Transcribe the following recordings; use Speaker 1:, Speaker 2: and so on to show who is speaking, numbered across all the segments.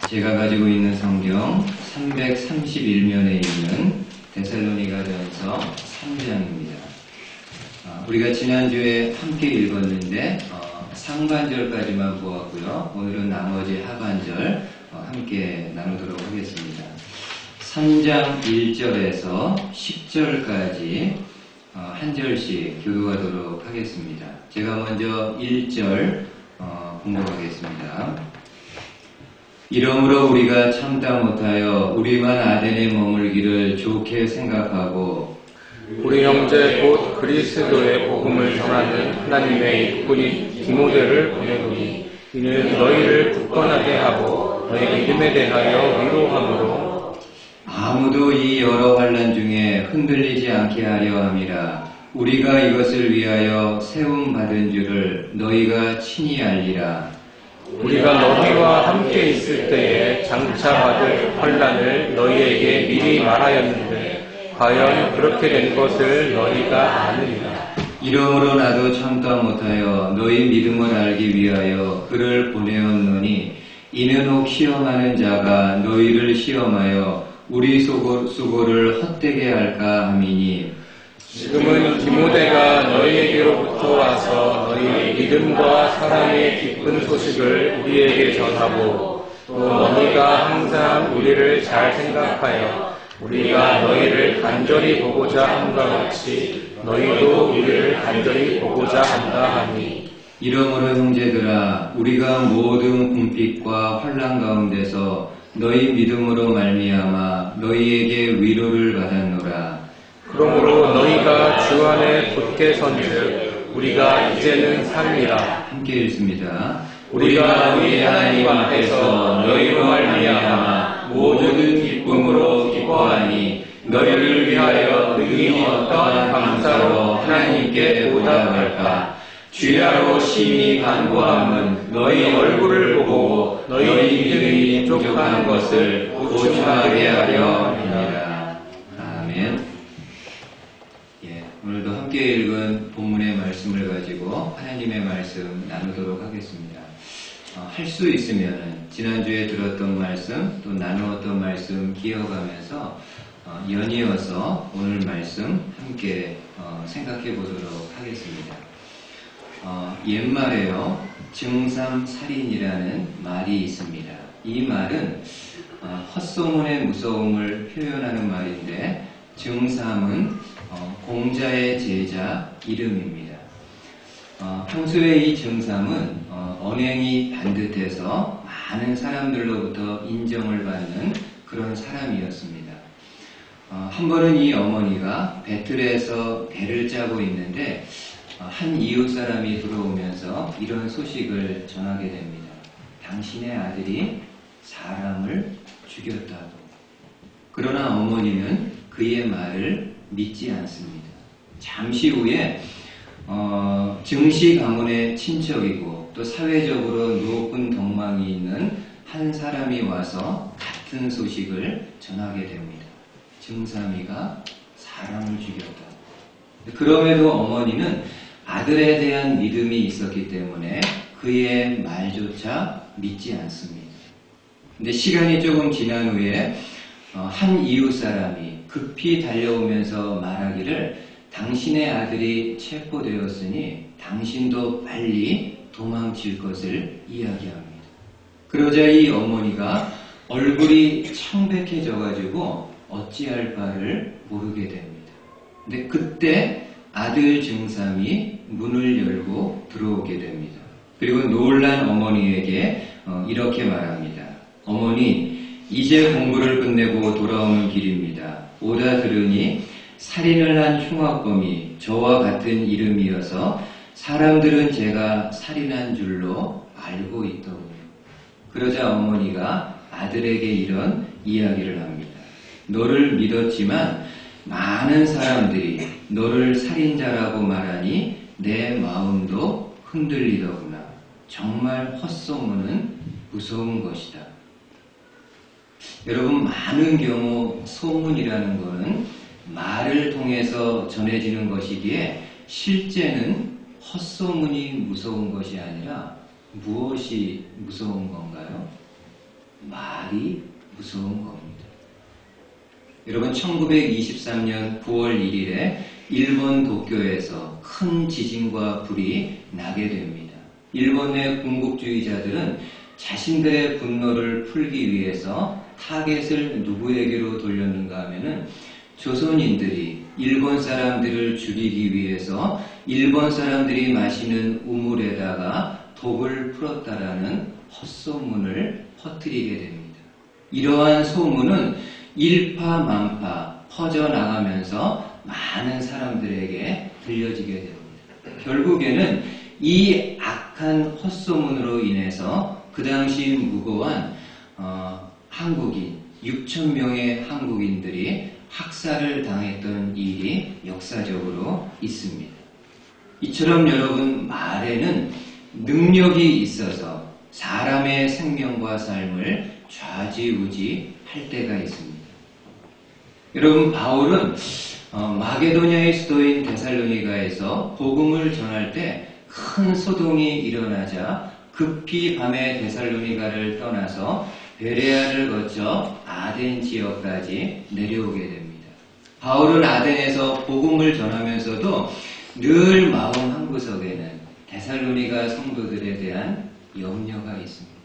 Speaker 1: 제가 가지고 있는 성경 331면에 있는 데살로니가전서 3장입니다. 우리가 지난주에 함께 읽었는데 상반절까지만 보았고요. 오늘은 나머지 하반절 함께 나누도록 하겠습니다. 3장 1절에서 10절까지 한 절씩 교도하도록 하겠습니다. 제가 먼저 1절 공부하겠습니다. 이러므로 우리가 참다 못하여 우리만 아덴에 머물기를 좋게 생각하고
Speaker 2: 우리 형제 곧 그리스도의 복음을 전하는 하나님의 일꾼인 디모데를 보내노니 이는 너희를 굳건하게 하고 너희 믿음에 대하여 위로함으로
Speaker 1: 아무도 이 여러 환난 중에 흔들리지 않게 하려 함이라. 우리가 이것을 위하여 세움 받은 줄을 너희가 친히 알리라.
Speaker 2: 우리가 너희와 함께 있을 때에 장차 받을 환난을 너희에게 미리 말하였는데 과연 그렇게 된 것을 너희가 아느니라.
Speaker 1: 이러므로 나도 참다 못하여 너희 믿음을 알기 위하여 그를 보내었노니 이는 혹 시험하는 자가 너희를 시험하여 우리 수고를 헛되게 할까 함이니
Speaker 2: 지금은 디모데가 너희에게로부터 와서 너희 믿음과 사랑의 기쁜 소식을 우리에게 전하고 또 너희가 항상 우리를 잘 생각하여 우리가 너희를 간절히 보고자 함과 같이 너희도 우리를 간절히 보고자 한다 하니
Speaker 1: 이러므로 형제들아 우리가 모든 궁핍과 환난 가운데서 너희 믿음으로 말미암아 너희에게 위로를 받았노라.
Speaker 2: 그러므로 너희가 주 안에 굳게 선즉 우리가 이제는 삶이라.
Speaker 1: 함께 읽습니다.
Speaker 2: 우리가 우리 하나님 앞에서 너희로 말미암아 모든 기쁨으로 기뻐하니 너희를 위하여 능히 어떠한 감사로 하나님께 보답할까. 주야로 심히 간구함은 너희 얼굴을 보고 너희 믿음이 부족한 것을 보충하게 하려 합니다.
Speaker 1: 아멘. 오늘도 함께 읽은 본문의 말씀을 가지고 하나님의 말씀 나누도록 하겠습니다. 할 수 있으면 지난주에 들었던 말씀 또 나누었던 말씀 기억하면서 연이어서 오늘 말씀 함께 생각해 보도록 하겠습니다. 옛말에요 증삼살인이라는 말이 있습니다. 이 말은 헛소문의 무서움을 표현하는 말인데 증삼은 공자의 제자 이름입니다. 평소에 이 증삼은 언행이 반듯해서 많은 사람들로부터 인정을 받는 그런 사람이었습니다. 한 번은 이 어머니가 배틀에서 배를 짜고 있는데 한 이웃 사람이 들어오면서 이런 소식을 전하게 됩니다. 당신의 아들이 사람을 죽였다고. 그러나 어머니는 그의 말을 믿지 않습니다. 잠시 후에 증시 가문의 친척이고 또 사회적으로 높은 덕망이 있는 한 사람이 와서 같은 소식을 전하게 됩니다. 증삼이가 사람을 죽였다. 그럼에도 어머니는 아들에 대한 믿음이 있었기 때문에 그의 말조차 믿지 않습니다. 근데 시간이 조금 지난 후에 한 이웃 사람이 급히 달려오면서 말하기를 당신의 아들이 체포되었으니 당신도 빨리 도망칠 것을 이야기합니다. 그러자 이 어머니가 얼굴이 창백해져가지고 어찌할 바를 모르게 됩니다. 근데 그때 아들 증삼이 문을 열고 들어오게 됩니다. 그리고 놀란 어머니에게 이렇게 말합니다. 어머니, 이제 공부를 끝내고 돌아오는 길입니다. 오다 들으니 살인을 한 흉악범이 저와 같은 이름이어서 사람들은 제가 살인한 줄로 알고 있더군요. 그러자 어머니가 아들에게 이런 이야기를 합니다. 너를 믿었지만 많은 사람들이 너를 살인자라고 말하니 내 마음도 흔들리더구나. 정말 헛소문은 무서운 것이다. 여러분, 많은 경우 소문이라는 것은 말을 통해서 전해지는 것이기에 실제는 헛소문이 무서운 것이 아니라 무엇이 무서운 건가요? 말이 무서운 겁니다. 여러분, 1923년 9월 1일에 일본 도쿄에서 큰 지진과 불이 나게 됩니다. 일본의 군국주의자들은 자신들의 분노를 풀기 위해서 타겟을 누구에게로 돌렸는가 하면은 조선인들이 일본 사람들을 죽이기 위해서 일본 사람들이 마시는 우물에다가 독을 풀었다라는 헛소문을 퍼뜨리게 됩니다. 이러한 소문은 일파만파 퍼져나가면서 많은 사람들에게 들려지게 됩니다. 결국에는 이 악한 헛소문으로 인해서 그 당시 무고한 한국인 6,000명의 한국인들이 학살을 당했던 일이 역사적으로 있습니다. 이처럼 여러분, 말에는 능력이 있어서 사람의 생명과 삶을 좌지우지할 때가 있습니다. 여러분, 바울은 마게도냐의 수도인 데살로니가에서 복음을 전할 때 큰 소동이 일어나자 급히 밤에 데살로니가를 떠나서 베레아를 거쳐 아덴 지역까지 내려오게 됩니다. 바울은 아덴에서 복음을 전하면서도 늘 마음 한구석에는 데살로니가 성도들에 대한 염려가 있습니다.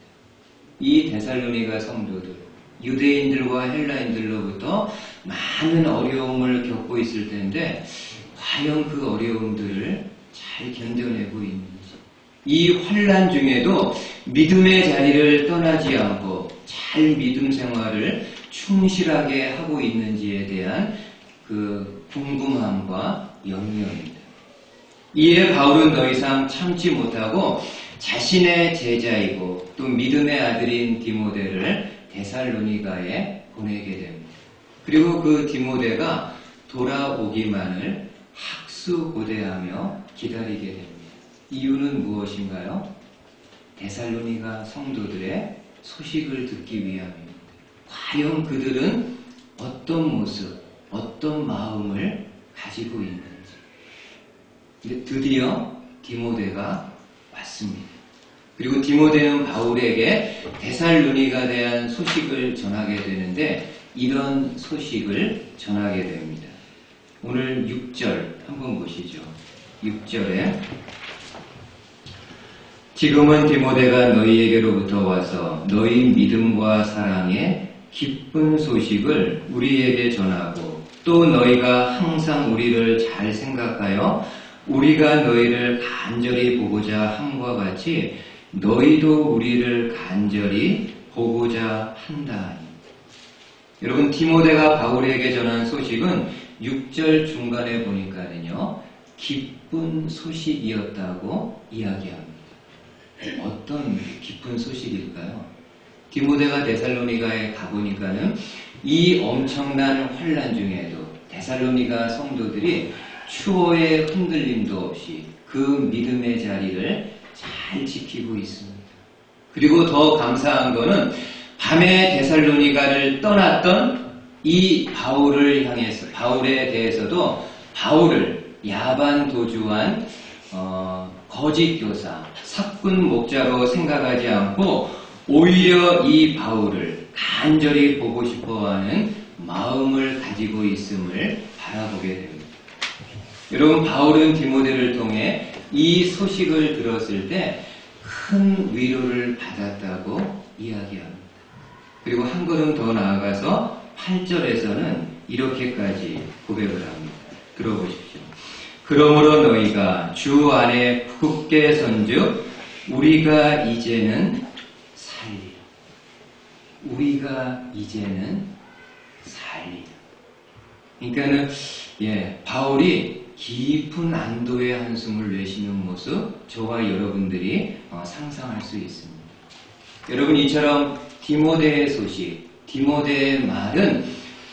Speaker 1: 이 데살로니가 성도들, 유대인들과 헬라인들로부터 많은 어려움을 겪고 있을 텐데 과연 그 어려움들을 잘 견뎌내고 있는지, 이 환난 중에도 믿음의 자리를 떠나지 않고 잘 믿음 생활을 충실하게 하고 있는지에 대한 그 궁금함과 염려입니다. 이에 바울은 더 이상 참지 못하고 자신의 제자이고 또 믿음의 아들인 디모데를 데살로니가에 보내게 됩니다. 그리고 그 디모데가 돌아오기만을 학수고대하며 기다리게 됩니다. 이유는 무엇인가요? 데살로니가 성도들의 소식을 듣기 위함입니다. 과연 그들은 어떤 모습, 어떤 마음을 가지고 있는지. 근데 드디어 디모데가 왔습니다. 그리고 디모데는 바울에게 데살로니가에 대한 소식을 전하게 되는데 이런 소식을 전하게 됩니다. 오늘 6절 한번 보시죠. 6절에 지금은 디모데가 너희에게로부터 와서 너희 믿음과 사랑의 기쁜 소식을 우리에게 전하고 또 너희가 항상 우리를 잘 생각하여 우리가 너희를 간절히 보고자 함과 같이 너희도 우리를 간절히 보고자 한다. 여러분, 디모데가 바울에게 전한 소식은 6절 중간에 보니까는요, 기쁜 소식이었다고 이야기합니다. 어떤 기쁜 소식일까요? 디모데가 데살로니가에 가보니까는 이 엄청난 환난 중에도 데살로니가 성도들이 추호의 흔들림도 없이 그 믿음의 자리를 잘 지키고 있습니다. 그리고 더 감사한 거는 밤에 데살로니가를 떠났던 이 바울을 향해서, 바울에 대해서도 바울을 야반 도주한 거짓 교사, 사꾼 목자로 생각하지 않고 오히려 이 바울을 간절히 보고 싶어하는 마음을 가지고 있음을 바라보게 됩니다. 여러분, 바울은 디모데를 통해 이 소식을 들었을 때 큰 위로를 받았다고 이야기합니다. 그리고 한 걸음 더 나아가서 8절에서는 이렇게까지 고백을 합니다. 들어보십시오. 그러므로 너희가 주 안에 굳게 선즉 우리가 이제는 살리라. 우리가 이제는 살리라. 그러니까는 바울이 깊은 안도의 한숨을 내쉬는 모습 저와 여러분들이 상상할 수 있습니다. 여러분, 이처럼 디모데의 소식, 디모데의 말은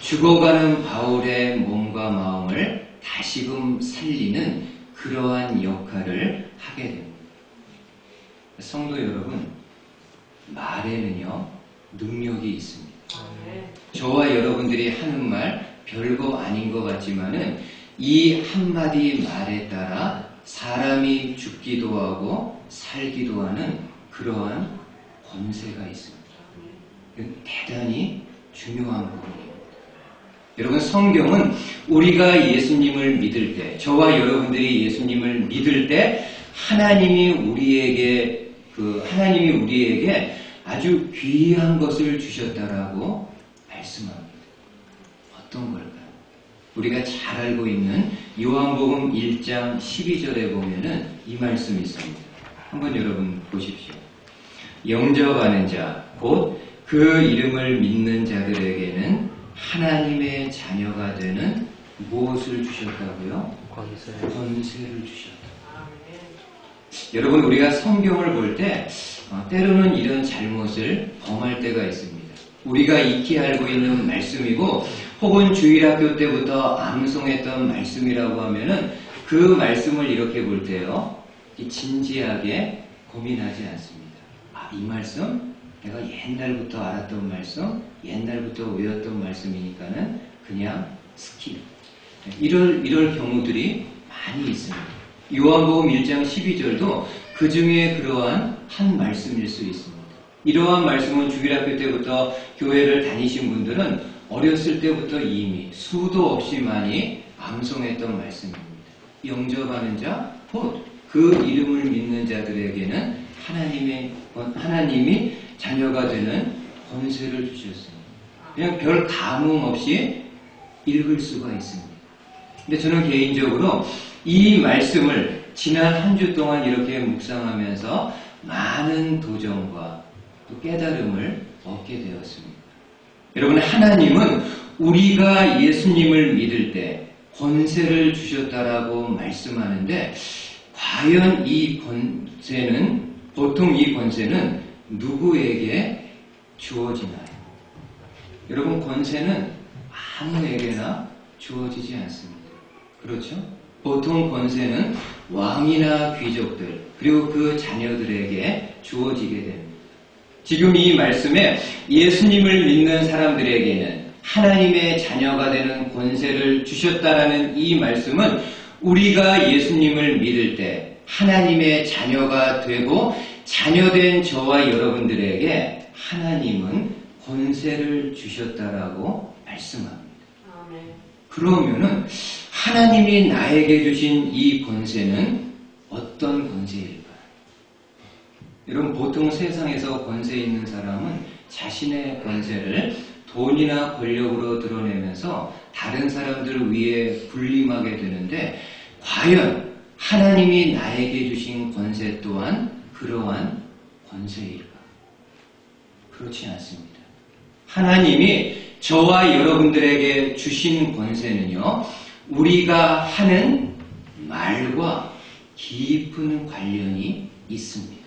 Speaker 1: 죽어가는 바울의 몸과 마음을 다시금 살리는 그러한 역할을 하게 됩니다. 성도 여러분, 말에는요, 능력이 있습니다. 저와 여러분들이 하는 말 별거 아닌 것 같지만은 이 한마디 말에 따라 사람이 죽기도 하고 살기도 하는 그러한 권세가 있습니다. 이건 대단히 중요한 부분입니다. 여러분, 성경은 우리가 예수님을 믿을 때, 저와 여러분들이 예수님을 믿을 때 하나님이 우리에게 아주 귀한 것을 주셨다라고 말씀합니다. 어떤 걸까요? 우리가 잘 알고 있는 요한복음 1장 12절에 보면은 이 말씀이 있습니다. 한번 여러분 보십시오. 영접하는 자, 곧 그 이름을 믿는 자들에게는 하나님의 자녀가 되는 무엇을 주셨다고요? 권세를 주셨다. 여러분, 우리가 성경을 볼 때 때로는 이런 잘못을 범할 때가 있습니다. 우리가 익히 알고 있는 말씀이고 혹은 주일학교 때부터 암송했던 말씀이라고 하면은 그 말씀을 이렇게 볼 때요, 진지하게 고민하지 않습니다. 이 말씀 내가 옛날부터 알았던 말씀, 옛날부터 외웠던 말씀이니까는 그냥 스킵. 이럴 경우들이 많이 있습니다. 요한복음 1장 12절도 그 중에 그러한 한 말씀일 수 있습니다. 이러한 말씀은 주일학교 때부터 교회를 다니신 분들은 어렸을 때부터 이미 수도 없이 많이 암송했던 말씀입니다. 영접하는 자, 곧 그 이름을 믿는 자들에게는 하나님이 자녀가 되는 권세를 주셨습니다. 그냥 별 감흥 없이 읽을 수가 있습니다. 근데 저는 개인적으로 이 말씀을 지난 한 주 동안 이렇게 묵상하면서 많은 도전과 또 깨달음을 얻게 되었습니다. 여러분, 하나님은 우리가 예수님을 믿을 때 권세를 주셨다라고 말씀하는데, 과연 보통 이 권세는 누구에게 주어지나요? 여러분, 권세는 아무에게나 주어지지 않습니다. 그렇죠? 보통 권세는 왕이나 귀족들, 그리고 그 자녀들에게 주어지게 됩니다. 지금 이 말씀에 예수님을 믿는 사람들에게는 하나님의 자녀가 되는 권세를 주셨다라는 이 말씀은 우리가 예수님을 믿을 때 하나님의 자녀가 되고 자녀된 저와 여러분들에게 하나님은 권세를 주셨다라고 말씀합니다. 그러면은 하나님이 나에게 주신 이 권세는 어떤 권세일까요? 여러분, 보통 세상에서 권세 있는 사람은 자신의 권세를 돈이나 권력으로 드러내면서 다른 사람들 위에 군림하게 되는데, 과연 하나님이 나에게 주신 권세 또한 그러한 권세일까? 그렇지 않습니다. 하나님이 저와 여러분들에게 주신 권세는요, 우리가 하는 말과 깊은 관련이 있습니다.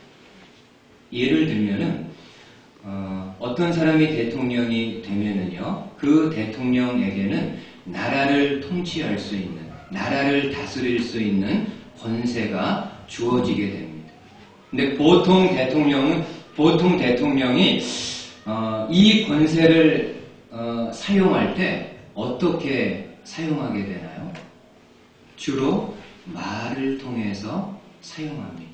Speaker 1: 예를 들면은 어떤 사람이 대통령이 되면은요, 그 대통령에게는 나라를 통치할 수 있는, 나라를 다스릴 수 있는 권세가 주어지게 됩니다. 근데 보통 대통령이 이 권세를 사용할 때 어떻게 사용하게 되나요? 주로 말을 통해서 사용합니다.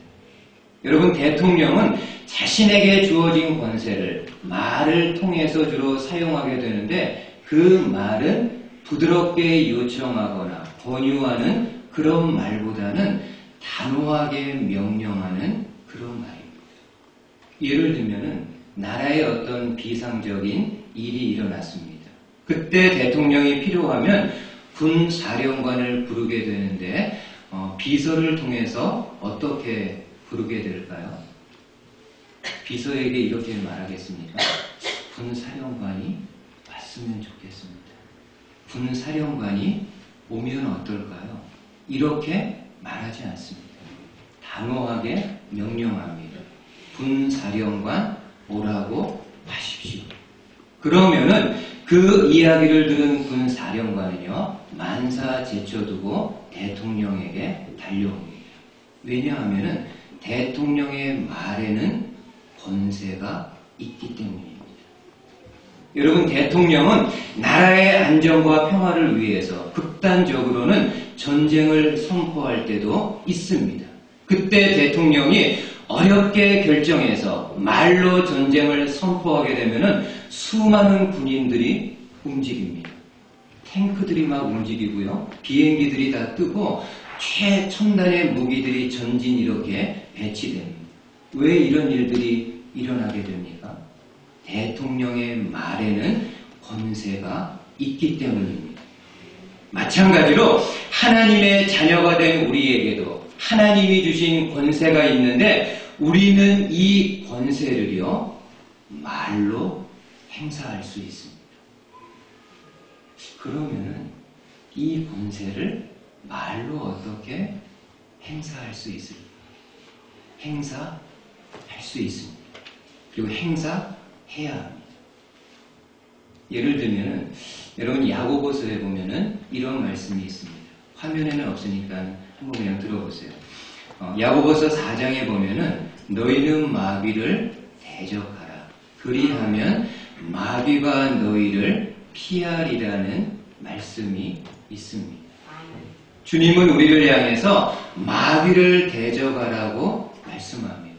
Speaker 1: 여러분, 대통령은 자신에게 주어진 권세를 말을 통해서 주로 사용하게 되는데, 그 말은 부드럽게 요청하거나 권유하는 그런 말보다는 단호하게 명령하는 그런 말입니다. 예를 들면은 나라에 어떤 비상적인 일이 일어났습니다. 그때 대통령이 필요하면 군 사령관을 부르게 되는데 비서를 통해서 어떻게 부르게 될까요? 비서에게 이렇게 말하겠습니까? 군 사령관이 왔으면 좋겠습니다. 군 사령관이 오면 어떨까요? 이렇게 말하지 않습니다. 단호하게 명령합니다. 군 사령관 오라고 하십시오. 그러면은 그 이야기를 들은 군 사령관은요, 만사 제쳐두고 대통령에게 달려옵니다. 왜냐하면은 대통령의 말에는 권세가 있기 때문입니다. 여러분, 대통령은 나라의 안정과 평화를 위해서 극단적으로는 전쟁을 선포할 때도 있습니다. 그때 대통령이 어렵게 결정해서 말로 전쟁을 선포하게 되면은 수많은 군인들이 움직입니다. 탱크들이 막 움직이고요. 비행기들이 다 뜨고 최첨단의 무기들이 전진 이렇게 배치됩니다. 왜 이런 일들이 일어나게 됩니까? 대통령의 말에는 권세가 있기 때문입니다. 마찬가지로 하나님의 자녀가 된 우리에게도 하나님이 주신 권세가 있는데 우리는 이 권세를요 말로 행사할 수 있습니다. 그러면 이 권세를 말로 어떻게 행사할 수 있을까? 행사할 수 있습니다. 그리고 행사해야 합니다. 예를 들면 여러분 야고보서에 보면은 이런 말씀이 있습니다. 화면에는 없으니까 한번 그냥 들어보세요. 야고보서 4장에 보면은 너희는 마귀를 대적하라. 그리하면 마귀가 너희를 피하리라는 말씀이 있습니다. 주님은 우리를 향해서 마귀를 대적하라고 말씀합니다.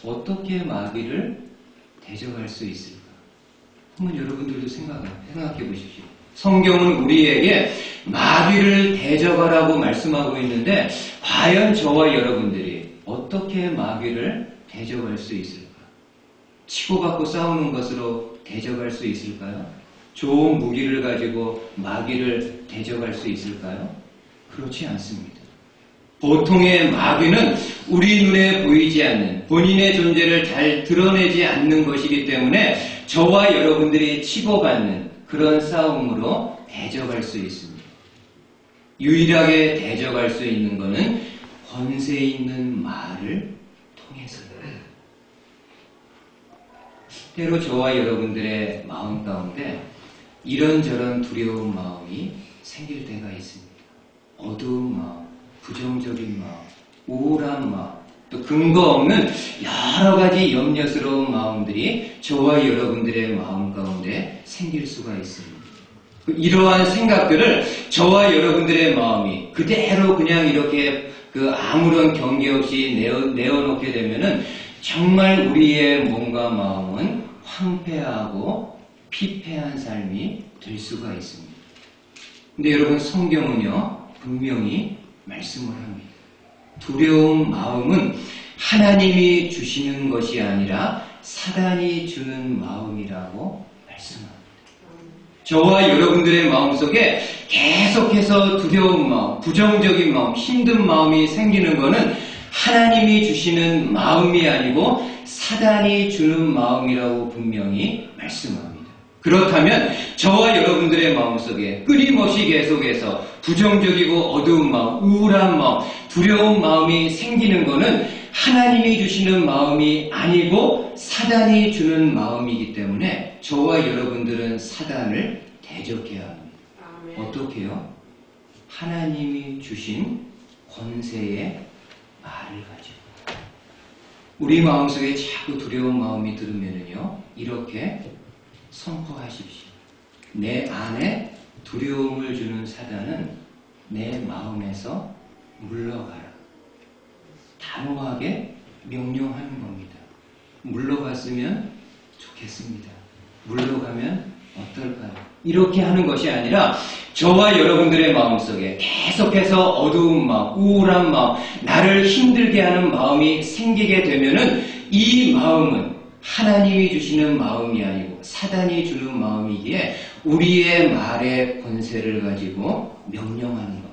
Speaker 1: 어떻게 마귀를 대적할 수 있을까? 한번 여러분들도 생각해 보십시오. 성경은 우리에게 마귀를 대적하라고 말씀하고 있는데 과연 저와 여러분들이 어떻게 마귀를 대적할 수 있을까? 치고받고 싸우는 것으로 대적할 수 있을까요? 좋은 무기를 가지고 마귀를 대적할 수 있을까요? 그렇지 않습니다. 보통의 마귀는 우리 눈에 보이지 않는 본인의 존재를 잘 드러내지 않는 것이기 때문에 저와 여러분들이 치고받는 그런 싸움으로 대적할 수 있습니다. 유일하게 대적할 수 있는 것은 권세 있는 말을 통해서입니다. 때로 저와 여러분들의 마음 가운데 이런저런 두려운 마음이 생길 때가 있습니다. 어두운 마음, 부정적인 마음, 우울한 마음, 또 근거 없는 여러 가지 염려스러운 마음들이 저와 여러분들의 마음 가운데 생길 수가 있습니다. 이러한 생각들을 저와 여러분들의 마음이 그대로 그냥 이렇게 아무런 경계 없이 내어놓게 되면은 정말 우리의 몸과 마음은 황폐하고 피폐한 삶이 될 수가 있습니다. 근데 여러분 성경은요 분명히 말씀을 합니다. 두려운 마음은 하나님이 주시는 것이 아니라 사단이 주는 마음이라고 말씀합니다. 저와 여러분들의 마음속에 계속해서 두려운 마음, 부정적인 마음, 힘든 마음이 생기는 것은 하나님이 주시는 마음이 아니고 사단이 주는 마음이라고 분명히 말씀합니다. 그렇다면 저와 여러분들의 마음속에 끊임없이 계속해서 부정적이고 어두운 마음, 우울한 마음, 두려운 마음이 생기는 것은 하나님이 주시는 마음이 아니고 사단이 주는 마음이기 때문에 저와 여러분들은 사단을 대적해야 합니다. 어떻게요? 하나님이 주신 권세의 말을 가지고 우리 마음속에 자꾸 두려운 마음이 들으면요 이렇게 선포하십시오. 내 안에 두려움을 주는 사단은 내 마음에서 물러가라. 단호하게 명령하는 겁니다. 물러갔으면 좋겠습니다. 물러가면 어떨까요? 이렇게 하는 것이 아니라 저와 여러분들의 마음속에 계속해서 어두운 마음, 우울한 마음, 나를 힘들게 하는 마음이 생기게 되면은 이 마음은 하나님이 주시는 마음이 아니고 사단이 주는 마음이기에 우리의 말의 권세를 가지고 명령하는 겁니다.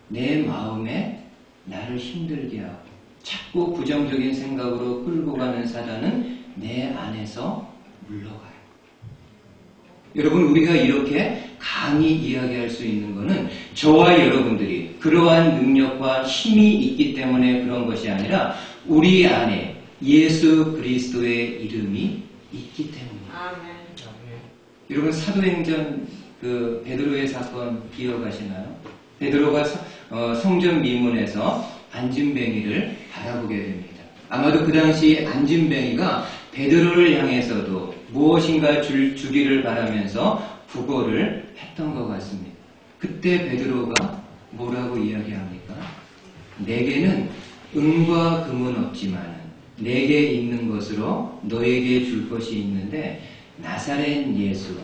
Speaker 1: 내 마음에 나를 힘들게 하고 자꾸 부정적인 생각으로 끌고 가는 사단은 내 안에서 물러가요. 여러분 우리가 이렇게 강히 이야기할 수 있는 것은 저와 여러분들이 그러한 능력과 힘이 있기 때문에 그런 것이 아니라 우리 안에 예수 그리스도의 이름이 있기 때문입니다. 아멘. 여러분 사도행전 베드로의 사건 기억하시나요? 베드로가 성전 미문에서 안진뱅이를 바라보게 됩니다. 아마도 그 당시 안진뱅이가 베드로를 향해서도 무엇인가 주기를 바라면서 부고를 했던 것 같습니다. 그때 베드로가 뭐라고 이야기합니까? 내게는 은과 금은 없지만 내게 있는 것으로 너에게 줄 것이 있는데 나사렛 예수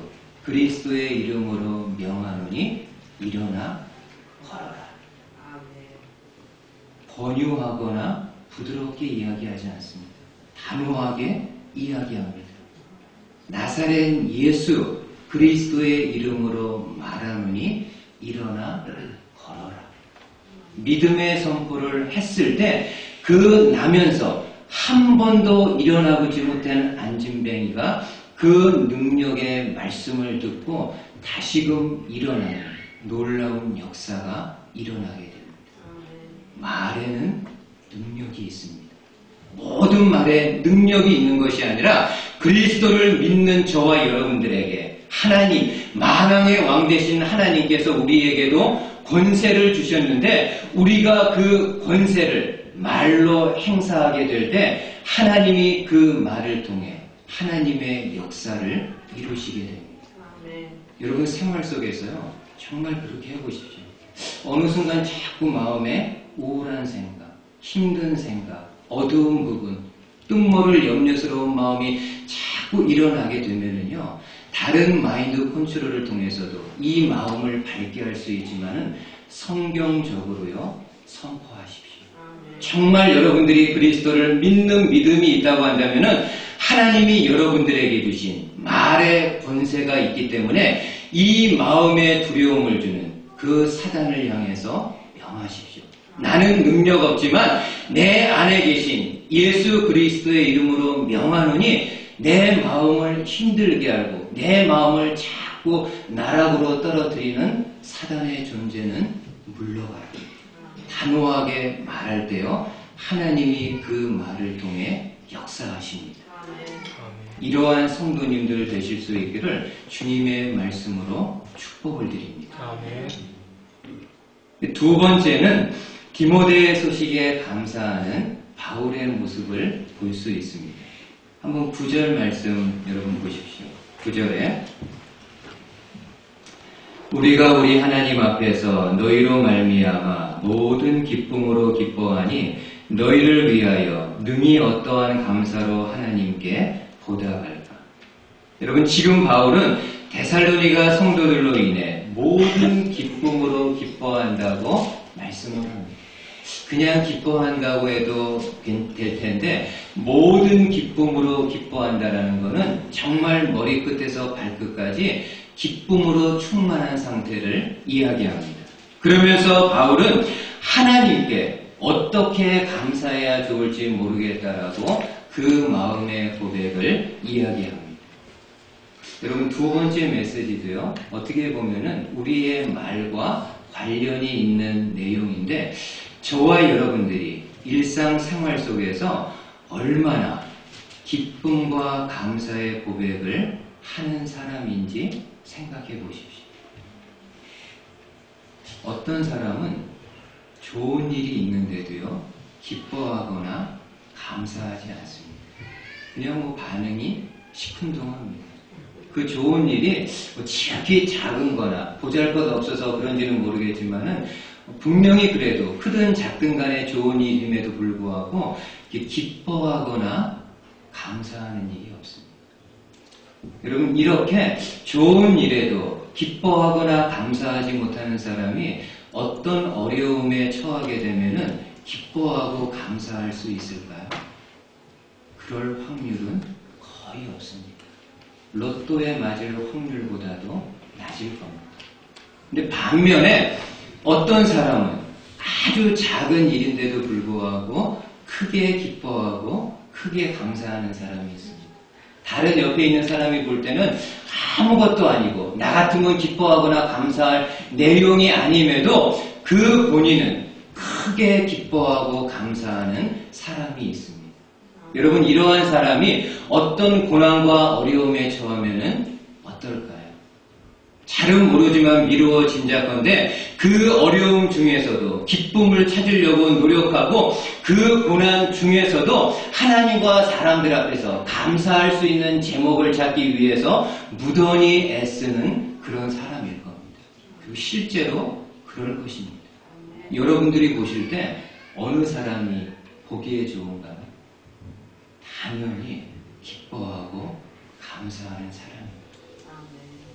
Speaker 1: 그리스도의 이름으로 명하노니 일어나 걸어라. 권유하거나 부드럽게 이야기하지 않습니다. 단호하게 이야기합니다. 나사렛 예수 그리스도의 이름으로 말하노니 일어나 걸어라. 믿음의 선포를 했을 때 그 나면서 한 번도 일어나보지 못한 안진뱅이가 그 능력의 말씀을 듣고 다시금 일어나는 놀라운 역사가 일어나게 됩니다. 말에는 능력이 있습니다. 모든 말에 능력이 있는 것이 아니라 그리스도를 믿는 저와 여러분들에게 하나님, 만왕의 왕 되신 하나님께서 우리에게도 권세를 주셨는데 우리가 그 권세를 말로 행사하게 될 때 하나님이 그 말을 통해 하나님의 역사를 이루시게 됩니다. 여러분 생활 속에서요 정말 그렇게 해보십시오. 어느 순간 자꾸 마음에 우울한 생각, 힘든 생각, 어두운 부분, 뜻모를 염려스러운 마음이 자꾸 일어나게 되면은요 다른 마인드 컨트롤을 통해서도 이 마음을 밝게 할 수 있지만은 성경적으로요 선포하십시오. 정말 여러분들이 그리스도를 믿는 믿음이 있다고 한다면은 하나님이 여러분들에게 주신 말의 권세가 있기 때문에 이 마음에 두려움을 주는 그 사단을 향해서 명하십시오. 나는 능력 없지만 내 안에 계신 예수 그리스도의 이름으로 명하노니 내 마음을 힘들게 하고 내 마음을 자꾸 나락으로 떨어뜨리는 사단의 존재는 물러가라. 단호하게 말할 때요 하나님이 그 말을 통해 역사하십니다. 이러한 성도님들 되실 수 있기를 주님의 말씀으로 축복을 드립니다. 두 번째는 디모데 소식에 감사하는 바울의 모습을 볼 수 있습니다. 한번 9절 말씀 여러분 보십시오. 9절에 우리가 우리 하나님 앞에서 너희로 말미암아 모든 기쁨으로 기뻐하니 너희를 위하여 능히 어떠한 감사로 하나님께 보답할까. 여러분 지금 바울은 데살로니가 성도들로 인해 모든 기쁨으로 기뻐한다고 말씀을 합니다. 그냥 기뻐한다고 해도 될 텐데 모든 기쁨으로 기뻐한다라는 것은 정말 머리끝에서 발끝까지 기쁨으로 충만한 상태를 이야기합니다. 그러면서 바울은 하나님께 어떻게 감사해야 좋을지 모르겠다라고 그 마음의 고백을 이야기합니다. 여러분 두 번째 메시지도요. 어떻게 보면은 우리의 말과 관련이 있는 내용인데 저와 여러분들이 일상생활 속에서 얼마나 기쁨과 감사의 고백을 하는 사람인지 생각해 보십시오. 어떤 사람은 좋은 일이 있는데도요, 기뻐하거나 감사하지 않습니다. 그냥 뭐 반응이 시큰둥합니다. 그 좋은 일이 지극히 작은 거나 보잘것없어서 그런지는 모르겠지만은 분명히 그래도 크든 작든 간에 좋은 일임에도 불구하고 기뻐하거나 감사하는 일이 없습니다. 여러분 이렇게 좋은 일에도 기뻐하거나 감사하지 못하는 사람이 어떤 어려움에 처하게 되면은 기뻐하고 감사할 수 있을까요? 그럴 확률은 거의 없습니다. 로또에 맞을 확률보다도 낮을 겁니다. 근데 반면에 어떤 사람은 아주 작은 일인데도 불구하고 크게 기뻐하고 크게 감사하는 사람이 있습니다. 다른 옆에 있는 사람이 볼 때는 아무것도 아니고 나 같은 건 기뻐하거나 감사할 내용이 아님에도 그 본인은 크게 기뻐하고 감사하는 사람이 있습니다. 여러분 이러한 사람이 어떤 고난과 어려움에 처하면은 어떨까요? 잘은 모르지만 미루어 짐작건대 그 어려움 중에서도 기쁨을 찾으려고 노력하고 그 고난 중에서도 하나님과 사람들 앞에서 감사할 수 있는 제목을 찾기 위해서 무던히 애쓰는 그런 사람일 겁니다. 그리고 실제로 그럴 것입니다. 여러분들이 보실 때 어느 사람이 보기에 좋은가요? 당연히 기뻐하고 감사하는 사람입니다.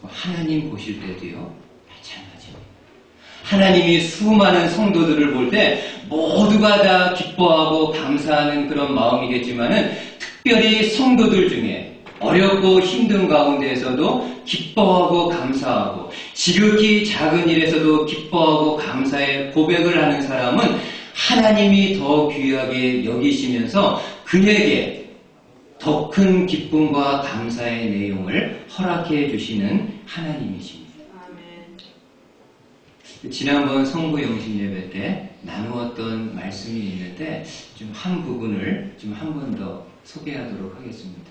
Speaker 1: 하나님 보실 때도요, 마찬가지입니다. 하나님이 수많은 성도들을 볼 때 모두가 다 기뻐하고 감사하는 그런 마음이겠지만은 특별히 성도들 중에 어렵고 힘든 가운데에서도 기뻐하고 감사하고 지극히 작은 일에서도 기뻐하고 감사의 고백을 하는 사람은 하나님이 더 귀하게 여기시면서 그에게 더 큰 기쁨과 감사의 내용을 허락해 주시는 하나님이십니다. 지난번 성부 영신 예배 때 나누었던 말씀이 있는데 좀 한 부분을 좀 한 번 더 소개하도록 하겠습니다.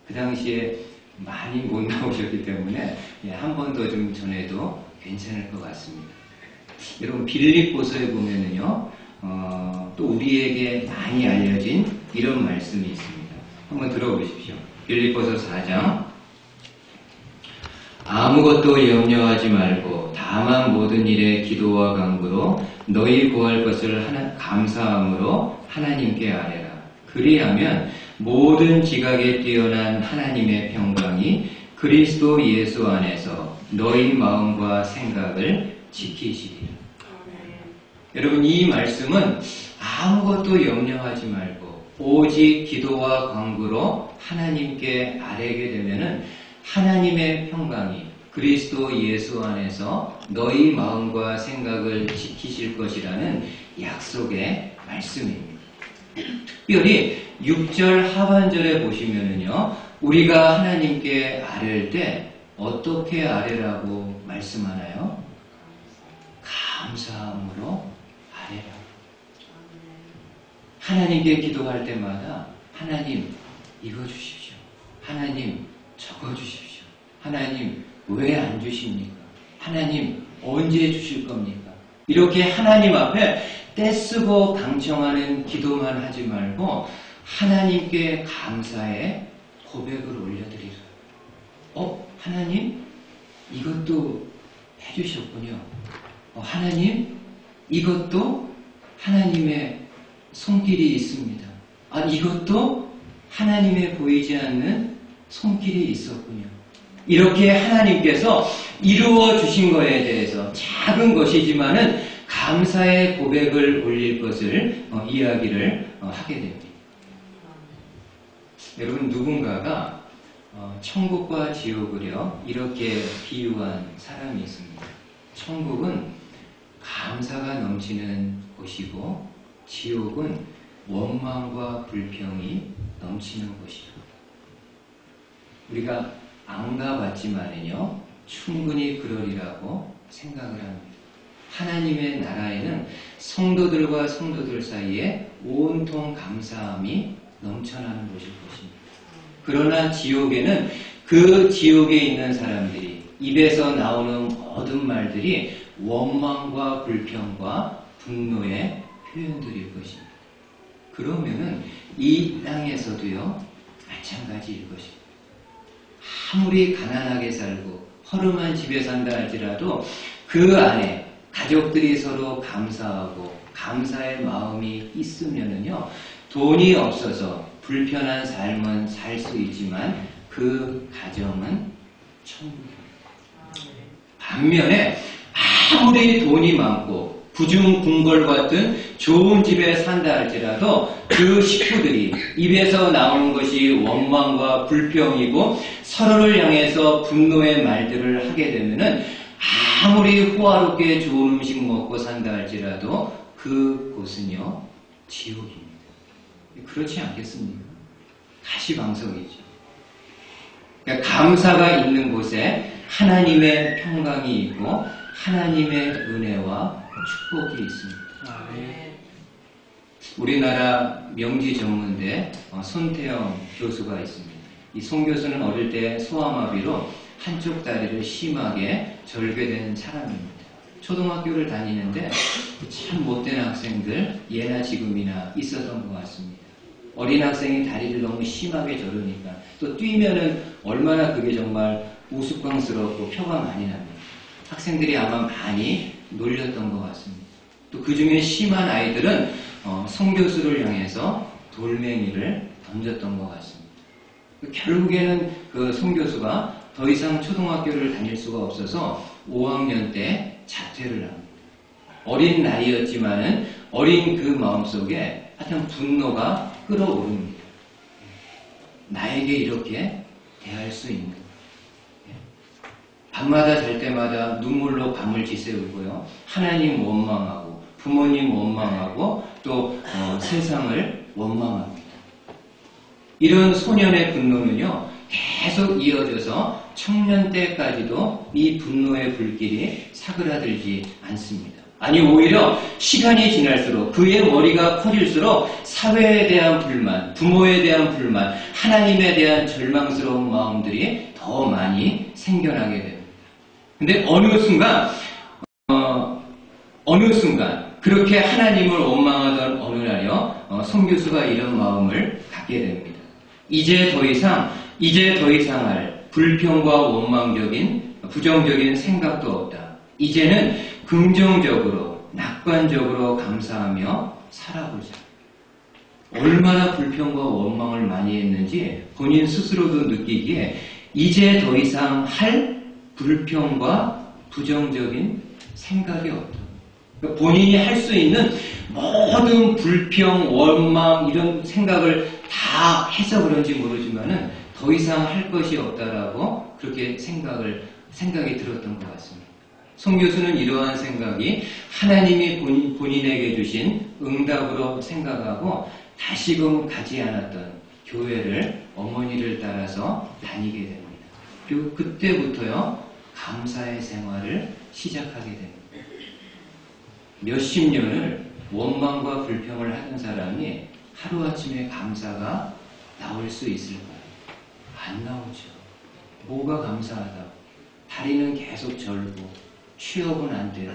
Speaker 1: 그 당시에 많이 못 나오셨기 때문에 한 번 더 좀 전해도 괜찮을 것 같습니다. 여러분 빌립보서에 보면은요, 또 우리에게 많이 알려진 이런 말씀이 있습니다. 한번 들어보십시오. 빌립보서 4장. 아무것도 염려하지 말고 다만 모든 일에 기도와 간구로 너희 구할 것을 감사함으로 하나님께 아뢰라. 그리하면 모든 지각에 뛰어난 하나님의 평강이 그리스도 예수 안에서 너희 마음과 생각을 지키시리라. 여러분 이 말씀은 아무것도 염려하지 말고 오직 기도와 간구로 하나님께 아뢰게 되면은 하나님의 평강이 그리스도 예수 안에서 너희 마음과 생각을 지키실 것이라는 약속의 말씀입니다. 특별히 6절 하반절에 보시면은요, 우리가 하나님께 아뢰을 때 어떻게 아뢰라고 말씀하나요? 감사함으로 아뢰라. 하나님께 기도할 때마다 하나님 이거 주십시오. 하나님 적어 주십시오. 하나님 왜 안 주십니까? 하나님 언제 주실 겁니까? 이렇게 하나님 앞에 떼쓰고 방청하는 기도만 하지 말고 하나님께 감사의 고백을 올려드리라. 하나님 이것도 해주셨군요. 하나님 이것도 하나님의 손길이 있습니다. 이것도 하나님의 보이지 않는 손길이 있었군요. 이렇게 하나님께서 이루어 주신 것에 대해서 작은 것이지만은 감사의 고백을 올릴 것을 이야기를 하게 됩니다. 여러분 누군가가 천국과 지옥을요 이렇게 비유한 사람이 있습니다. 천국은 감사가 넘치는 곳이고 지옥은 원망과 불평이 넘치는 곳이다. 우리가 안 가봤지만은요 충분히 그러리라고 생각을 합니다. 하나님의 나라에는 성도들과 성도들 사이에 온통 감사함이 넘쳐나는 곳일 것입니다. 그러나 지옥에는 그 지옥에 있는 사람들이 입에서 나오는 모든 말들이 원망과 불평과 분노의 표현들일 것입니다. 그러면은 이 땅에서도요 마찬가지일 것입니다. 아무리 가난하게 살고 허름한 집에 산다 할지라도 그 안에 가족들이 서로 감사하고 감사의 마음이 있으면은요 돈이 없어서 불편한 삶은 살 수 있지만 그 가정은 천국입니다. 반면에 아무리 돈이 많고 부중궁궐 같은 좋은 집에 산다 할지라도 그 식구들이 입에서 나오는 것이 원망과 불평이고 서로를 향해서 분노의 말들을 하게 되면은 아무리 호화롭게 좋은 음식 먹고 산다 할지라도 그곳은요 지옥입니다. 그렇지 않겠습니까? 가시방석이죠. 그러니까 감사가 있는 곳에 하나님의 평강이 있고 하나님의 은혜와 축복이 있습니다. 우리나라 명지전문대 손태영 교수가 있습니다. 이 손 교수는 어릴 때 소아마비로 한쪽 다리를 심하게 절개된 사람입니다. 초등학교를 다니는데 참 못된 학생들 예나 지금이나 있었던 것 같습니다. 어린 학생이 다리를 너무 심하게 저르니까 또 뛰면은 얼마나 그게 정말 우스꽝스럽고 표가 많이 납니다. 학생들이 아마 많이 놀렸던 것 같습니다. 또 그 중에 심한 아이들은 성교수를 향해서 돌멩이를 던졌던 것 같습니다. 결국에는 그 성교수가 더 이상 초등학교를 다닐 수가 없어서 5학년 때 자퇴를 합니다. 어린 나이였지만은 어린 그 마음속에 하여튼 분노가 끓어오릅니다. 나에게 이렇게 대할 수 있는, 밤마다 잘 때마다 눈물로 밤을 지새우고요. 하나님 원망하고 부모님 원망하고 또 세상을 원망합니다. 이런 소년의 분노는요, 계속 이어져서 청년 때까지도 이 분노의 불길이 사그라들지 않습니다. 아니, 오히려 시간이 지날수록 그의 머리가 커질수록 사회에 대한 불만, 부모에 대한 불만, 하나님에 대한 절망스러운 마음들이 더 많이 생겨나게 됩니다. 근데 어느 순간 그렇게 하나님을 원망하던 어느 날요, 성교수가 이런 마음을 갖게 됩니다. 이제 더 이상 할 불평과 원망적인 부정적인 생각도 없다. 이제는 긍정적으로 낙관적으로 감사하며 살아보자. 얼마나 불평과 원망을 많이 했는지 본인 스스로도 느끼기에 이제 더 이상 할 불평과 부정적인 생각이 없다. 그러니까 본인이 할 수 있는 모든 불평, 원망 이런 생각을 다 해서 그런지 모르지만은 더 이상 할 것이 없다라고 그렇게 생각이 들었던 것 같습니다. 성교수는 이러한 생각이 하나님이 본인에게 주신 응답으로 생각하고 다시금 가지 않았던 교회를 어머니를 따라서 다니게 됩니다. 그리고 그때부터요, 감사의 생활을 시작하게 됩니다. 몇십 년을 원망과 불평을 하는 사람이 하루아침에 감사가 나올 수 있을까요? 안 나오죠. 뭐가 감사하다고? 다리는 계속 절고 취업은 안 돼요.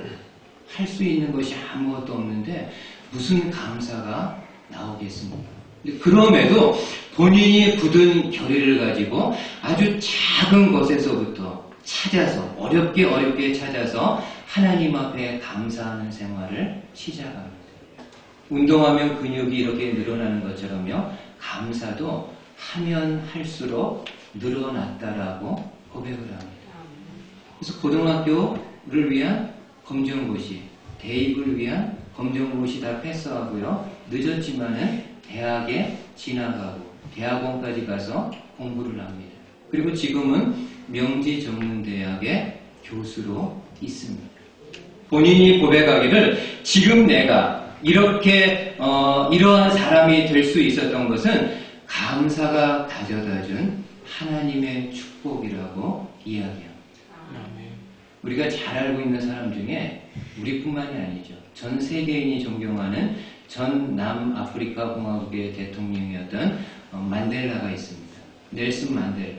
Speaker 1: 할 수 있는 것이 아무것도 없는데 무슨 감사가 나오겠습니까? 그럼에도 본인이 굳은 결의를 가지고 아주 작은 것에서부터 찾아서 어렵게 찾아서 하나님 앞에 감사하는 생활을 시작합니다. 운동하면 근육이 이렇게 늘어나는 것처럼요, 감사도 하면 할수록 늘어났다라고 고백을 합니다. 그래서 고등학교를 위한 검정고시, 대입을 위한 검정고시 다 패스하고요, 늦었지만은 대학에 진학하고 대학원까지 가서 공부를 합니다. 그리고 지금은 명지전문대학의 교수로 있습니다. 본인이 고백하기를 지금 내가 이렇게 이러한 사람이 될 수 있었던 것은 감사가 가져다준 하나님의 축복이라고 이야기합니다. 우리가 잘 알고 있는 사람 중에 우리뿐만이 아니죠. 전 세계인이 존경하는 전 남아프리카 공화국의 대통령이었던 만델라가 있습니다. 넬슨 만델라.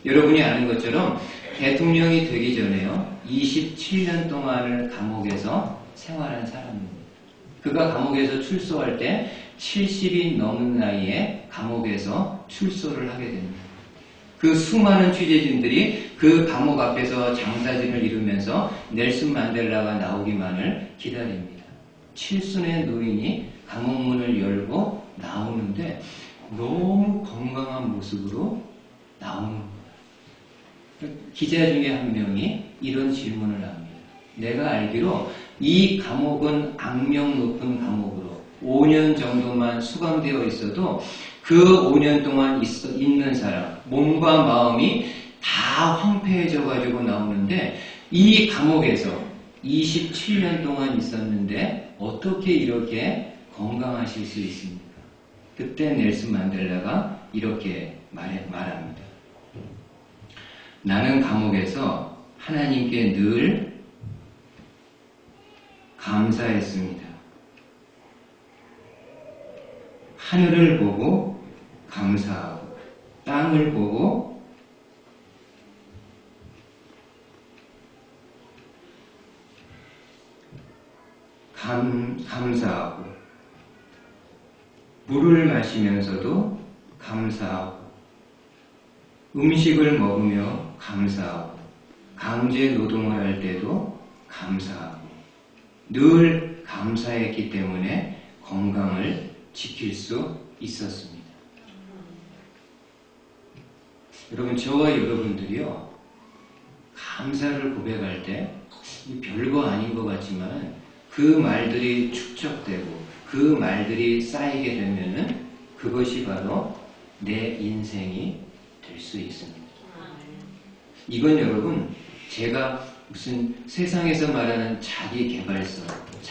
Speaker 1: 여러분이 아는 것처럼 대통령이 되기 전에요, 27년 동안을 감옥에서 생활한 사람입니다. 그가 감옥에서 출소할 때 70이 넘은 나이에 감옥에서 출소를 하게 됩니다. 그 수많은 취재진들이 그 감옥 앞에서 장사진을 이루면서 넬슨 만델라가 나오기만을 기다립니다. 칠순의 노인이 감옥문을 열고 나오는데 너무 건강한 모습으로 나오는 거예요. 기자 중에 한 명이 이런 질문을 합니다. 내가 알기로 이 감옥은 악명 높은 감옥으로 5년 정도만 수감되어 있어도 그 5년 동안 있는 사람, 몸과 마음이 다 황폐해져 가지고 나오는데 이 감옥에서 27년 동안 있었는데 어떻게 이렇게 건강하실 수 있습니까? 그때 넬슨 만델라가 이렇게 말합니다. 나는 감옥에서 하나님께 늘 감사했습니다. 하늘을 보고 감사하고 땅을 보고 감사하고 물을 마시면서도 감사하고 음식을 먹으며 감사하고 강제 노동을 할 때도 감사하고 늘 감사했기 때문에 건강을 지킬 수 있었습니다. 여러분, 저와 여러분들이요, 감사를 고백할 때 별거 아닌 것 같지만 그 말들이 축적되고 그 말들이 쌓이게 되면은 그것이 바로 내 인생이 될 수 있습니다. 이건 여러분, 제가 무슨 세상에서 말하는 자기 개발서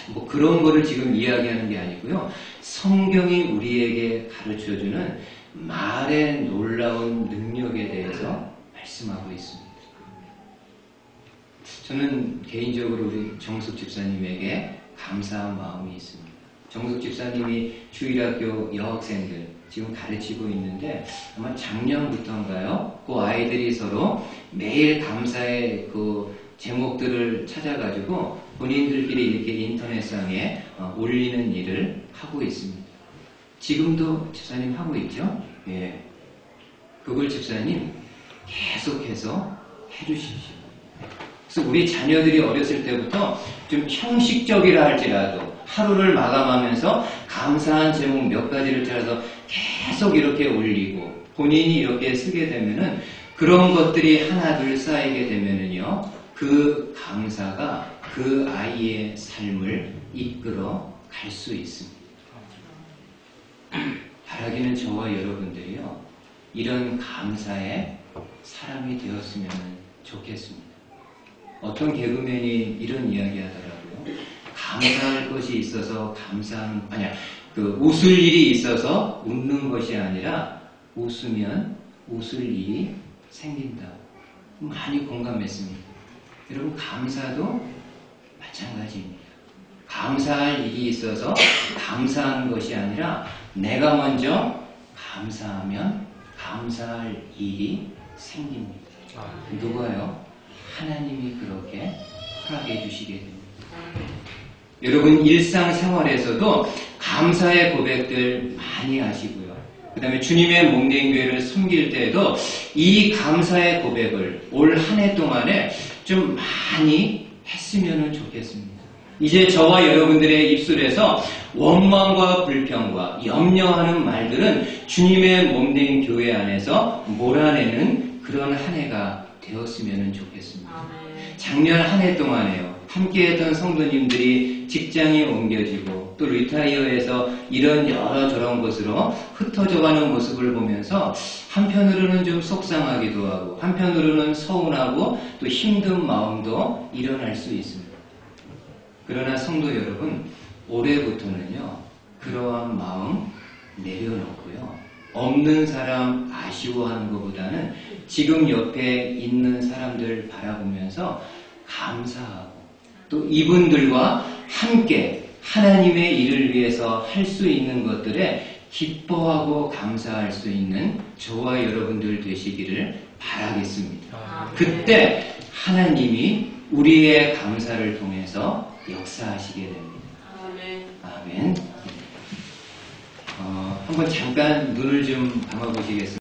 Speaker 1: 뭐 그런 거를 지금 이야기하는 게 아니고요. 성경이 우리에게 가르쳐주는 말의 놀라운 능력에 대해서 말씀하고 있습니다. 저는 개인적으로 우리 정숙 집사님에게 감사한 마음이 있습니다. 정숙 집사님이 주일학교 여학생들 지금 가르치고 있는데 아마 작년부터인가요? 그 아이들이 서로 매일 감사의 그 제목들을 찾아가지고 본인들끼리 이렇게 인터넷상에 올리는 일을 하고 있습니다. 지금도 집사님 하고 있죠? 예. 그걸 집사님 계속해서 해주십시오. 그래서 우리 자녀들이 어렸을 때부터 좀 형식적이라 할지라도 하루를 마감하면서 감사한 제목 몇 가지를 찾아서 계속 이렇게 올리고 본인이 이렇게 쓰게 되면은 그런 것들이 하나 둘 쌓이게 되면은요, 그 감사가 그 아이의 삶을 이끌어 갈 수 있습니다. 바라기는 저와 여러분들이요, 이런 감사의 사람이 되었으면 좋겠습니다. 어떤 개그맨이 이런 이야기 하더라고요. 감사할 것이 있어서 웃을 일이 있어서 웃는 것이 아니라 웃으면 웃을 일이 생긴다. 많이 공감했습니다. 여러분, 감사도 마찬가지입니다. 감사할 일이 있어서 감사하는 것이 아니라 내가 먼저 감사하면 감사할 일이 생깁니다. 누가요? 하나님이 그렇게 허락해 주시게 됩니다. 여러분, 일상생활에서도 감사의 고백들 많이 하시고요. 그 다음에 주님의 몸된 교회를 섬길 때에도 이 감사의 고백을 올 한 해 동안에 좀 많이 했으면 좋겠습니다. 이제 저와 여러분들의 입술에서 원망과 불평과 염려하는 말들은 주님의 몸된 교회 안에서 몰아내는 그런 한 해가 되었으면 좋겠습니다. 작년 한 해 동안에요, 함께했던 성도님들이 직장이 옮겨지고 또 리타이어에서 이런 여러 저런 것으로 흩어져가는 모습을 보면서 한편으로는 좀 속상하기도 하고 한편으로는 서운하고 또 힘든 마음도 일어날 수 있습니다. 그러나 성도 여러분, 올해부터는요, 그러한 마음 내려놓고요, 없는 사람 아쉬워하는 것보다는 지금 옆에 있는 사람들 바라보면서 감사하고 또 이분들과 함께 하나님의 일을 위해서 할 수 있는 것들에 기뻐하고 감사할 수 있는 저와 여러분들 되시기를 바라겠습니다. 그때 하나님이 우리의 감사를 통해서 역사하시게 됩니다. 아멘. 한번 잠깐 눈을 좀 감아보시겠습니다.